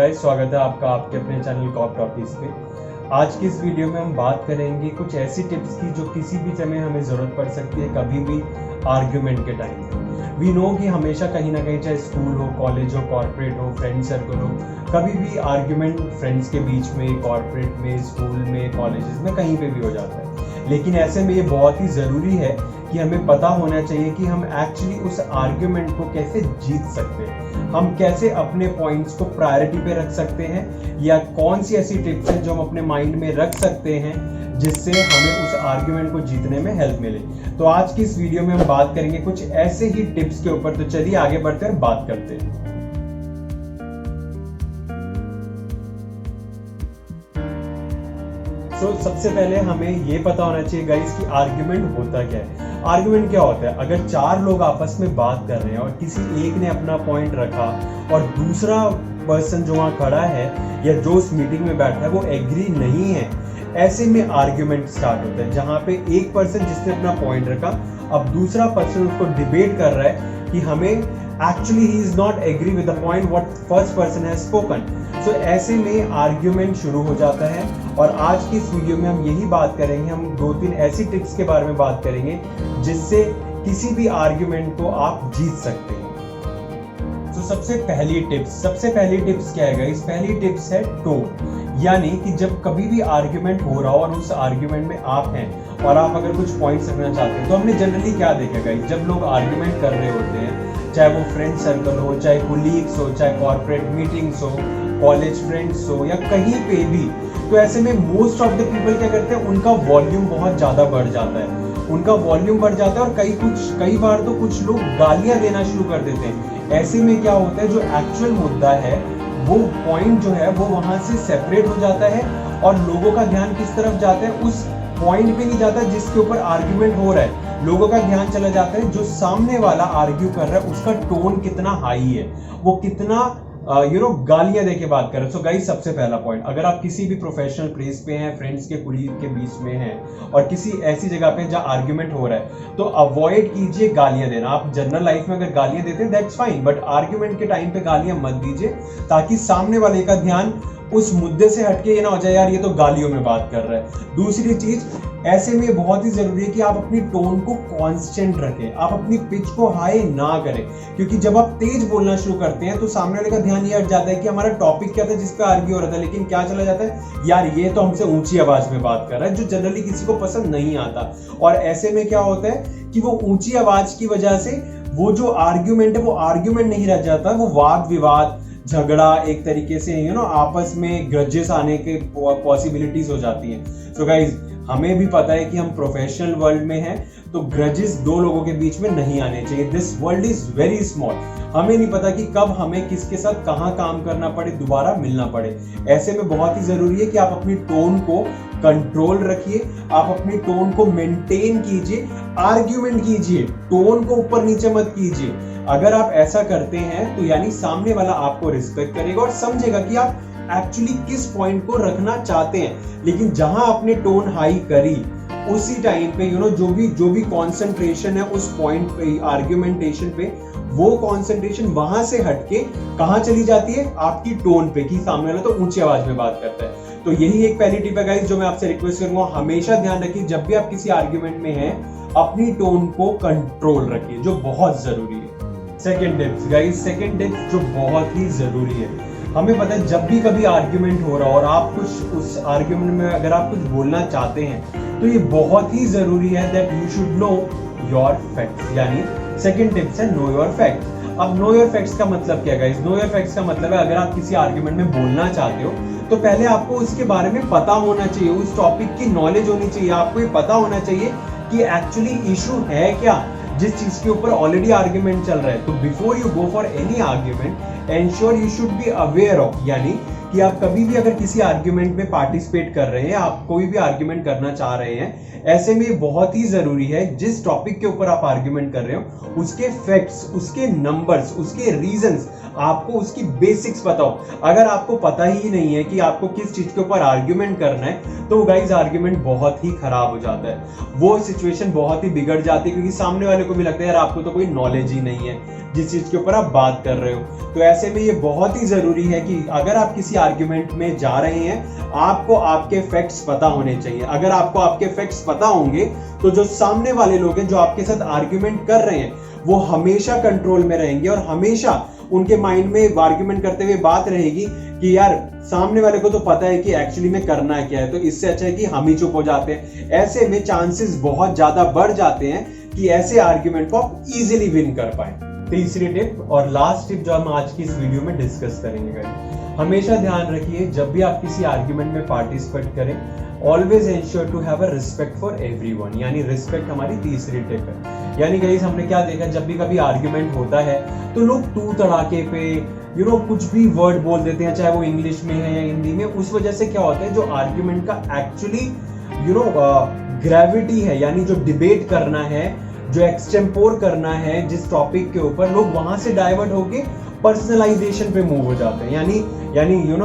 Guys, स्वागत है आपका आपके अपने चैनल कॉप टॉपिक्स पे। आज की इस वीडियो में हम बात करेंगे कुछ ऐसी टिप्स की जो किसी भी समय हमें ज़रूरत पड़ सकती है, कभी भी आर्ग्यूमेंट के टाइम पे। वी नो कि हमेशा कहीं ना कहीं, चाहे स्कूल हो, कॉलेज हो, कॉर्पोरेट हो, फ्रेंड सर्कल हो, कभी भी आर्ग्यूमेंट फ्रेंड्स के बीच में, कॉर्पोरेट में, स्कूल में, कॉलेजेस में, कहीं पे भी हो जाता है। लेकिन ऐसे में ये बहुत ही ज़रूरी है कि हमें पता होना चाहिए कि हम एक्चुअली उस आर्ग्यूमेंट को कैसे जीत सकते हैं, हम कैसे अपने पॉइंट्स को प्रायोरिटी पे रख सकते हैं, या कौन सी ऐसी टिप्स हैं जो हम अपने माइंड में रख सकते हैं जिससे हमें उस आर्ग्यूमेंट को जीतने में हेल्प मिले। तो आज की इस वीडियो में हम बात करेंगे कुछ ऐसे ही टिप्स के ऊपर। तो चलिए आगे बढ़ते हैं, बात करते हैं। सबसे पहले हमें ये पता होना चाहिए गाइस कि आर्ग्यूमेंट होता क्या है। आर्ग्यूमेंट क्या होता है? अगर चार लोग आपस में बात कर रहे हैं और किसी एक ने अपना पॉइंट रखा और दूसरा पर्सन जो वहाँ खड़ा है या जो उस मीटिंग में बैठा है वो एग्री नहीं है, ऐसे में आर्ग्यूमेंट स्टार्ट होता है, जहाँ पे एक पर्सन जिसने अपना पॉइंट रखा, अब दूसरा पर्सन उसको डिबेट कर रहा है कि हमें एक्चुअली ही is not agree with the point what first person has spoken. So ऐसे में आर्ग्यूमेंट शुरू हो जाता है। और आज की इस वीडियो में हम यही बात करेंगे, हम 2-3 ऐसी टिप्स के बारे में बात करेंगे जिससे किसी भी आर्ग्यूमेंट को आप जीत सकते हैं। तो सबसे पहली टिप्स क्या है गाइस? पहली टिप्स है टोन। यानी कि जब कभी भी आर्ग्यूमेंट हो रहा हो और उस आर्ग्यूमेंट में आप हैं और आप अगर कुछ पॉइंट्स रखना चाहते हैं, तो हमने जनरली क्या देखा गाइस, जब लोग आर्ग्यूमेंट कर रहे होते हैं, चाहे वो फ्रेंड सर्कल हो, चाहे कोलीग्स हो, चाहे कॉर्पोरेट मीटिंग्स हो, कॉलेज फ्रेंड्स हो, या कहीं पे भी, तो ऐसे में मोस्ट ऑफ द पीपल क्या करते हैं, उनका वॉल्यूम बहुत ज्यादा बढ़ जाता है। और कई बार तो कुछ लोग गालियां देना शुरू कर देते हैं। ऐसे में क्या होता है, जो एक्चुअल मुद्दा है, वो पॉइंट जो है वो वहां से सेपरेट हो जाता है और लोगों का ध्यान किस तरफ जाता है, उस पॉइंट पे नहीं जाता जिसके ऊपर आर्ग्यूमेंट हो रहा है। लोगों का ध्यान चला जाता है जो सामने वाला आर्ग्यू कर रहा है, उसका टोन कितना हाई है, वो कितना गालियां देके बात कर रहे हैं। सो गाइस, सबसे पहला पॉइंट, अगर आप किसी भी प्रोफेशनल प्लेस पे हैं, फ्रेंड्स के कुलीग के बीच में हैं और किसी ऐसी जगह पे जहां आर्ग्यूमेंट हो रहा है, तो अवॉइड कीजिए गालियां देना। आप जनरल लाइफ में अगर गालियां देते हैं दैट्स फाइन, बट आर्ग्यूमेंट के टाइम पे गालियां मत दीजिए, ताकि सामने वाले का ध्यान उस मुद्दे से हटके ये ना हो जाए यार ये तो गालियों में बात कर रहा है। दूसरी चीज, ऐसे में बहुत ही जरूरी है कि आप अपनी टोन को कांस्टेंट रखें, आप अपनी पिच को हाई ना करें, क्योंकि जब आप तेज बोलना शुरू करते हैं तो सामने वाले का ध्यान ये हट जाता है कि हमारा टॉपिक क्या था जिस पे आर्ग्यू हो रहा था, लेकिन क्या चला जाता है, यार ये तो हमसे ऊंची आवाज में बात कर रहा है, जो जनरली किसी को पसंद नहीं आता। और ऐसे में क्या होता है कि वो ऊंची आवाज की वजह से वो जो आर्ग्यूमेंट है वो आर्ग्यूमेंट नहीं रह जाता, वो वाद विवाद, झगड़ा, एक तरीके से आपस में ग्रजेस आने के पॉसिबिलिटीज हो जाती हैं। सो गाइज, हमें भी पता है कि हम प्रोफेशनल वर्ल्ड में हैं, तो ग्रजेस दो लोगों के बीच में नहीं आने चाहिए। This world is very small, हमें नहीं पता कि कब हमें किसके साथ कहाँ काम करना पड़े, दोबारा मिलना पड़े। ऐसे में बहुत ही जरूरी है कि आप अपनी टोन को कंट्रोल रखिए, आप अपनी टोन को मेंटेन कीजिए, आर्ग्यूमेंट कीजिए, टोन को ऊपर नीचे मत कीजिए। अगर आप ऐसा करते हैं तो यानी सामने वाला आपको रिस्पेक्ट करेगा और समझेगा कि आप एक्चुअली किस पॉइंट को रखना चाहते हैं। लेकिन जहां आपने टोन हाई करी, उसी टाइम पे जो भी कंसंट्रेशन है उस पॉइंट पे, आर्ग्यूमेंटेशन पे, वो कंसंट्रेशन वहां से हटके कहां चली जाती है, आपकी टोन पे, कि सामने वाला तो ऊंची आवाज में बात करता है। तो यही एक पहली टिप है गाइस जो मैं आपसे रिक्वेस्ट करूंगा, हमेशा ध्यान रखिए जब भी आप किसी आर्ग्यूमेंट में हैं, अपनी टोन को कंट्रोल रखिए, जो बहुत जरूरी है। सेकंड टिप्स जो बहुत ही जरूरी है, हमें पता है जब भी कभी आर्ग्यूमेंट हो रहा हो और आप कुछ उस आर्ग्यूमेंट में अगर आप कुछ बोलना चाहते हैं, तो ये बहुत ही जरूरी है that you should know your facts. यानी सेकंड टिप्स है नो योर फैक्ट्स। अब नो योर फैक्ट्स का मतलब क्या है गाइस? नो योर फैक्ट्स का मतलब है, अगर आप किसी आर्ग्यूमेंट में बोलना चाहते हो तो पहले आपको उसके बारे में पता होना चाहिए, उस टॉपिक की नॉलेज होनी चाहिए, आपको ये पता होना चाहिए कि एक्चुअली इशू है क्या, जिस चीज के ऊपर ऑलरेडी आर्ग्यूमेंट चल रहा है। तो before you go for any argument, ensure you should be aware of, यानी कि आप कभी भी अगर किसी आर्ग्यूमेंट में पार्टिसिपेट कर रहे हैं, आप कोई भी आर्ग्यूमेंट करना चाह रहे हैं, ऐसे में बहुत ही जरूरी है जिस टॉपिक के ऊपर आप आर्ग्यूमेंट कर रहे हो उसके फैक्ट्स, उसके नंबर्स, उसके रीजंस, आपको उसकी बेसिक्स पता हो। अगर आपको पता ही नहीं है कि आपको किस चीज के ऊपर आर्ग्यूमेंट करना है तो गाइस आर्ग्यूमेंट बहुत ही खराब हो जाता है, वो सिचुएशन बहुत ही बिगड़ जाती है, क्योंकि सामने वाले को भी लगता है यार आपको तो कोई नॉलेज ही नहीं है जिस चीज के ऊपर आप बात कर रहे हो। तो ऐसे में ये बहुत ही जरूरी है कि अगर आप किसी आर्ग्यूमेंट में जा रहे हैं आपको आपके फैक्ट्स पता होने चाहिए। अगर आपको आपके फैक्ट्स पता होंगे तो जो सामने वाले लोग हैं जो आपके साथ आर्ग्यूमेंट कर रहे हैं वो हमेशा कंट्रोल में रहेंगे और हमेशा उनके माइंड में आर्ग्यूमेंट करते हुए बात रहेगी कि यार सामने वाले को तो पता है कि एक्चुअली में करना क्या है, तो इससे अच्छा है कि हम ही चुप हो जाते हैं। ऐसे में चांसेस बहुत ज्यादा बढ़ जाते हैं कि ऐसे आर्ग्यूमेंट को आप इजीली विन कर पाए। तीसरी टिप और लास्ट टिप जो हम आज की इस वीडियो में डिस्कस करेंगे, हमेशा ध्यान रखिए जब भी आप किसी आर्ग्यूमेंट में पार्टिसिपेट करें, always ensure to have a respect for everyone, यानी रिस्पेक्ट हमारी तीसरी टिप है। यानी गाइस हमने क्या देखा, जब भी कभी आर्ग्यूमेंट होता है तो लोग तू तड़ाके पे कुछ भी वर्ड बोल देते हैं, चाहे वो इंग्लिश में है या हिंदी में। उस वजह से क्या होता है, जो आर्ग्यूमेंट का एक्चुअली ग्रेविटी है, यानी जो डिबेट करना है, जो एक्सटेम्पोर करना है जिस टॉपिक के ऊपर, लोग वहां से डाइवर्ट होके पर्सनलाइजेशन पे मूव हो जाते हैं। यानी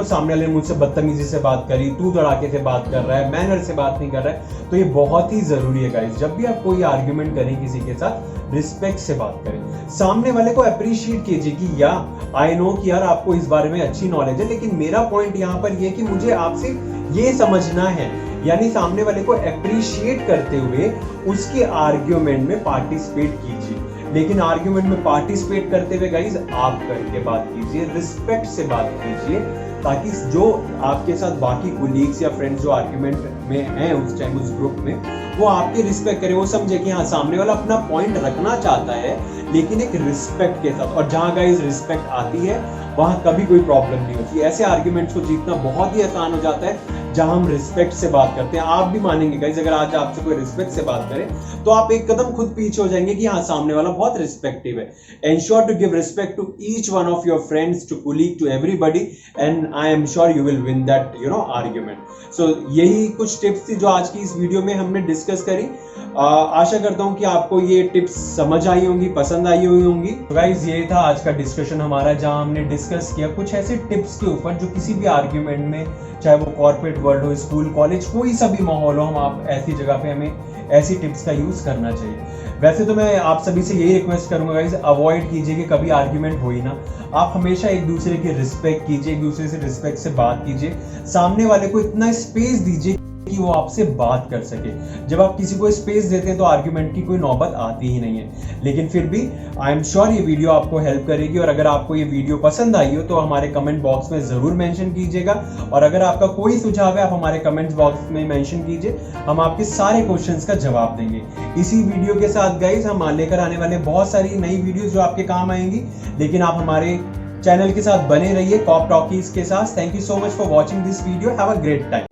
सामने वाले मुझसे बदतमीजी से बात करी, तू तड़ाके से बात कर रहा है, मैनर से बात नहीं कर रहा है। तो ये बहुत ही जरूरी है गाइस, जब भी आप कोई आर्ग्यूमेंट करें किसी के साथ, रिस्पेक्ट से बात करें। सामने वाले को अप्रिशिएट कीजिए कि या आई नो कि यार आपको इस बारे में अच्छी नॉलेज है, लेकिन मेरा पॉइंट यहाँ पर ये कि मुझे आपसे ये समझना है। यानी सामने वाले को अप्रिशिएट करते हुए उसके आर्ग्यूमेंट में पार्टिसिपेट कीजिए। लेकिन आर्ग्यूमेंट में पार्टिसिपेट करते हुए गाइस आप करके बात कीजिए, रिस्पेक्ट से बात कीजिए, ताकि जो आपके साथ बाकी कोलीग्स या फ्रेंड्स जो आर्ग्यूमेंट में हैं उस टाइम उस ग्रुप में, वो आपकी रिस्पेक्ट करें, वो समझे कि हाँ सामने वाला अपना पॉइंट रखना चाहता है लेकिन एक रिस्पेक्ट के साथ। और जहां गाइस रिस्पेक्ट आती है वहां कभी कोई प्रॉब्लम नहीं होती। ऐसे आर्ग्यूमेंट्स को जीतना बहुत ही आसान हो जाता है जहां हम रिस्पेक्ट से बात करते हैं। आप भी मानेंगे गाइस, अगर आज आपसे कोई रिस्पेक्ट से बात करे तो आप एक कदम खुद पीछे हो जाएंगे कि हाँ सामने वाला बहुत रिस्पेक्टिव है। Ensure to give respect to each one of your friends, to colleague, to everybody, and I am sure you will win that argument. So यही कुछ टिप्स थी जो आज की इस वीडियो में हमने डिस्कस करी। आशा करता हूं कि आपको ये टिप्स समझ आई होंगी, पसंद आई हुई होंगी। तो गाइस ये था आज का डिस्कशन हमारा, जहां हमने डिस्कस किया कुछ ऐसे टिप्स के ऊपर जो किसी भी आर्ग्यूमेंट में, चाहे वो कॉर्पोरेट वर्ल्ड हो, स्कूल, कॉलेज, कोई सा भी माहौल हो, हम आप ऐसी जगह पे हमें ऐसी टिप्स का यूज करना चाहिए। वैसे तो मैं आप सभी से यही रिक्वेस्ट करूंगा गाइस, अवॉइड कीजिए कि कभी आर्ग्यूमेंट हो ही ना। आप हमेशा एक दूसरे की रिस्पेक्ट कीजिए, एक दूसरे से रिस्पेक्ट से बात कीजिए, सामने वाले को इतना स्पेस दीजिए कि वो आपसे बात कर सके। जब आप किसी को स्पेस देते हैं तो आर्ग्यूमेंट की कोई नौबत आती ही नहीं है। लेकिन फिर भी आई एम श्योर ये वीडियो आपको हेल्प करेगी, और अगर आपको ये वीडियो पसंद आई हो तो हमारे कमेंट बॉक्स में जरूर मेंशन कीजिएगा। और अगर आपका कोई सुझाव है आप हमारे कमेंट बॉक्स में मेंशन कीजिए, हम आपके सारे क्वेश्चंस का जवाब देंगे। इसी वीडियो के साथ गाइस हम लेकर आने वाले बहुत सारी नई वीडियोस जो आपके काम आएंगी, लेकिन आप हमारे चैनल के साथ बने रहिए कॉप टॉकीज के साथ। Thank you so much for watching this video. Have a great time.